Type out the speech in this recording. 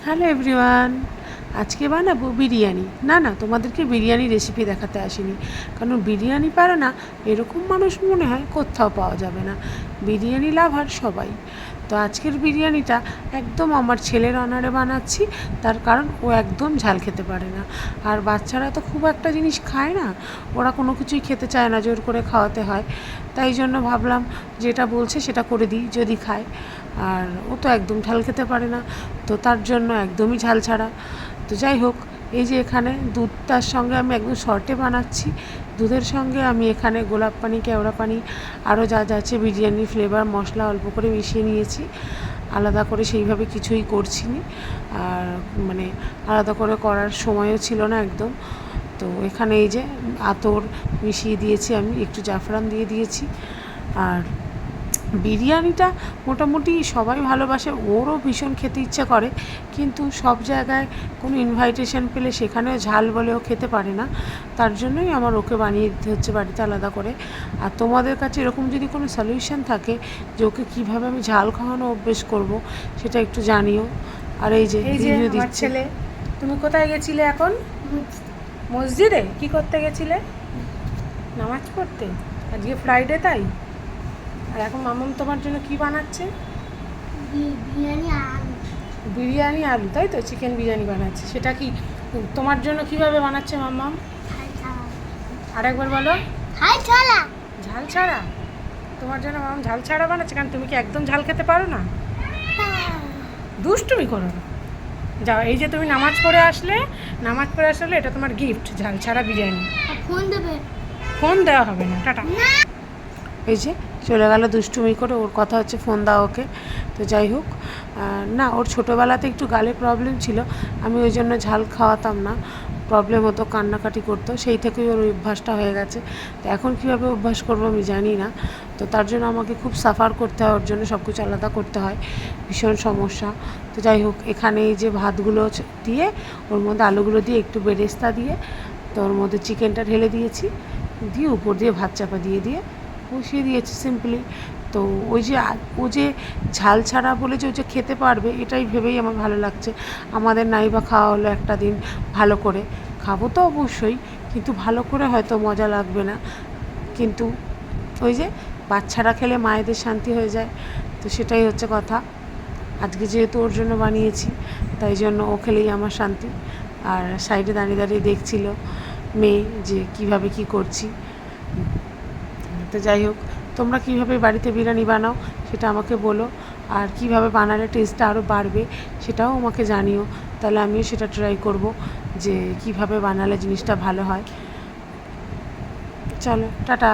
Hello everyone, আজকে বানাবো বিরিয়ানি। না তোমাদেরকে বিরিয়ানি রেসিপি দেখাতে আসিনি, কারণ বিরিয়ানি পারে না এরকম মানুষ মনে হয় কোথাও পাওয়া যাবে না। বিরিয়ানি লাভার সবাই। তো আজকের বিরিয়ানিটা একদম আমার ছেলের অনারে বানাচ্ছি, তার কারণ ও একদম ঝাল খেতে পারে না। আর বাচ্চারা তো খুব একটা জিনিস খায় না, ওরা কোনো কিছুই খেতে চায় না, জোর করে খাওয়াতে হয়। তাই জন্য ভাবলাম যেটা বলছে সেটা করে দিই, যদি খায়। আর ও তো একদম ঝাল খেতে পারে না, তো তার জন্য একদমই ঝাল ছাড়া। তো যাই হোক, এই যে এখানে দুধটার সঙ্গে আমি একদম শর্টে বানাচ্ছি। দুধের সঙ্গে আমি এখানে গোলাপ পানি, কেওড়া পানি, আরও যা যা আছে বিরিয়ানি ফ্লেভার মশলা অল্প করে মিশিয়ে নিয়েছি। আলাদা করে সেইভাবে কিছুই করছি নি, আর মানে আলাদা করে করার সময়ও ছিল না একদম। তো এখানে এই যে আতর মিশিয়ে দিয়েছি, আমি একটু জাফরান দিয়ে দিয়েছি। আর বিরিয়ানিটা মোটামুটি সবাই ভালোবাসে, ওরও ভীষণ খেতে ইচ্ছে করে, কিন্তু সব জায়গায় কোনো ইনভাইটেশন পেলে সেখানেও ঝাল বলেও খেতে পারে না। তার জন্যই আমার ওকে বানিয়ে দিতে হচ্ছে বাড়িতে আলাদা করে। আর তোমাদের কাছে এরকম যদি কোনো সলিউশন থাকে যে ওকে কীভাবে আমি ঝাল খাওয়ানো অভ্যেস করব, সেটা একটু জানিও। আর এই যে আমার ছেলে, তুমি কোথায় গেছিলে এখন? মসজিদে কি করতে গেছিলে? নামাজ পড়তে। আজকে ফ্রাইডে তাই। আর এখন মামাম তোমার জন্য কি বানাচ্ছে? বিরিয়ানি আলু, তাই তো? চিকেন বিরিয়ানি বানাচ্ছে। সেটা কি তোমার জন্য কিভাবে বানাচ্ছে মামাম? আরেকবার বলো। ঝাল ছাড়া। তোমার জন্য মামাম ঝাল ছাড়া বানাচ্ছে, কারণ তুমি কি একদম ঝাল খেতে পারো না? দুষ্টুমি করো না। যাও, এই যে তুমি নামাজ পড়ে আসলে এটা তোমার গিফট, ঝাল ছাড়া বিরিয়ানি। ফোন দেওয়া হবে না, টাটা। এই যে চলে গেল দুষ্টুমি করে, ওর কথা হচ্ছে ফোন দাও ওকে। তো যাই হোক, না ওর ছোটোবেলাতে একটু গালে প্রবলেম ছিল, আমি ওই জন্য ঝাল খাওয়াতাম না, প্রবলেম হতো, কান্নাকাটি করতো, সেই থেকেই ওর অভ্যাসটা হয়ে গেছে। তো এখন কীভাবে অভ্যাস করবো আমি জানি না। তো তার জন্য আমাকে খুব সাফার করতে হয়, ওর জন্য সব কিছু আলাদা করতে হয়, ভীষণ সমস্যা। তো যাই হোক, এখানে এই যে ভাতগুলো দিয়ে ওর মধ্যে আলুগুলো দিয়ে একটু বেরেস্তা দিয়ে, তো ওর মধ্যে চিকেনটা ঢেলে দিয়েছি, দিয়ে উপর দিয়ে ভাত চাপা দিয়ে বসিয়ে দিয়েছি সিম্পলি। তো ওই যে ও যে ঝাল ছাড়া বলে যে ও যে খেতে পারবে, এটাই ভেবেই আমার ভালো লাগছে। আমাদের নাই বা খাওয়া হলো একটা দিন, ভালো করে খাবো তো অবশ্যই, কিন্তু ভালো করে হয়তো মজা লাগবে না। কিন্তু ওই যে বাচ্চারা খেলে মায়েদের শান্তি হয়ে যায়, তো সেটাই হচ্ছে কথা। আজকে যেহেতু ওর জন্য বানিয়েছি, তাই জন্য ও খেলেই আমার শান্তি। আর সাইডে দাঁড়িয়ে দাঁড়িয়ে দেখছিল মেয়ে যে কীভাবে কী করছি। তো যাই হোক, তোমরা কীভাবে বাড়িতে বিরিয়ানি বানাও সেটা আমাকে বলো, আর কীভাবে বানালে টেস্টটা আরও বাড়বে সেটাও আমাকে জানিও, তাহলে আমিও সেটা ট্রাই করব যে কীভাবে বানালে জিনিসটা ভালো হয়। চলো টাটা।